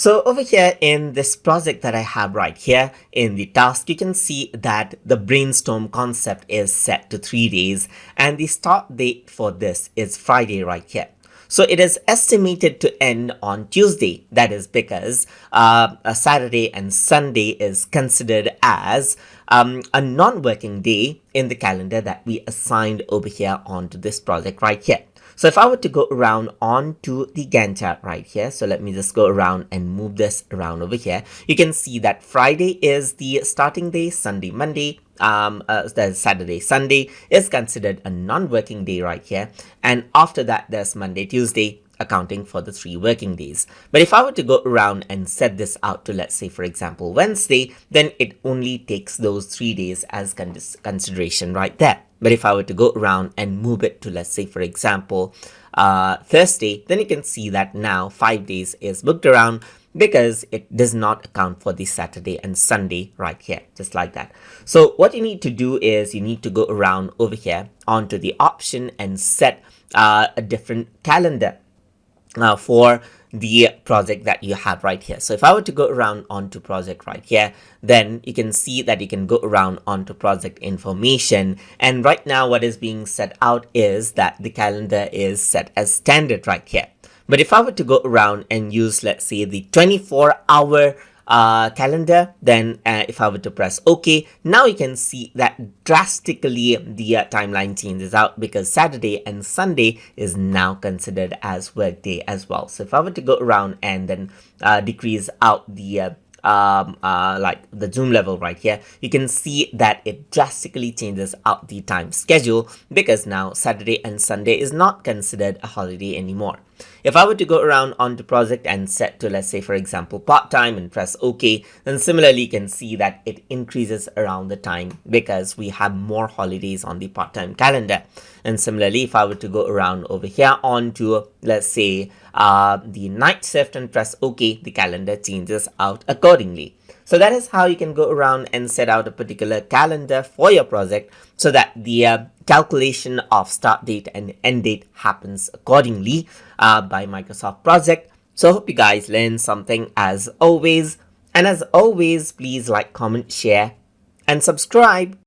So over here in this project that I have right here in the task, you can see that the brainstorm concept is set to 3 days and the start date for this is Friday right here. So it is estimated to end on Tuesday. That is because a Saturday and Sunday is considered as a non-working day in the calendar that we assigned over here onto this project right here. So if I were to go around onto the Gantt chart right here, so let me just go around and move this around over here. You can see that Friday is the starting day, Sunday, Monday, there's Saturday, Sunday is considered a non-working day right here. And after that, there's Monday, Tuesday, accounting for the 3 working days. But if I were to go around and set this out to, let's say, for example, Wednesday, then it only takes those 3 days as consideration right there. But if I were to go around and move it to, let's say, for example, Thursday, then you can see that now 5 days is booked around because it does not account for the Saturday and Sunday right here, just like that. So what you need to do is you need to go around over here onto the option and set a different calendar for the project that you have right here. So if I were to go around onto project right here, then you can see that you can go around onto project information. And right now what is being set out is that the calendar is set as standard right here. But if I were to go around and use, let's say, the 24-hour calendar, then if I were to press OK, now you can see that drastically the timeline changes out because Saturday and Sunday is now considered as work day as well. So if I were to go around and then decrease out the like the zoom level right here, you can see that it drastically changes out the time schedule because now Saturday and Sunday is not considered a holiday anymore. If I were to go around onto project and set to, let's say, for example, part-time and press OK, then similarly you can see that it increases around the time because we have more holidays on the part-time calendar. And similarly, if I were to go around over here onto, let's say, the night shift and press OK, the calendar changes out accordingly. So that is how you can go around and set out a particular calendar for your project so that the calculation of start date and end date happens accordingly by Microsoft Project. So I hope you guys learned something as always. And as always, please like, comment, share, and subscribe.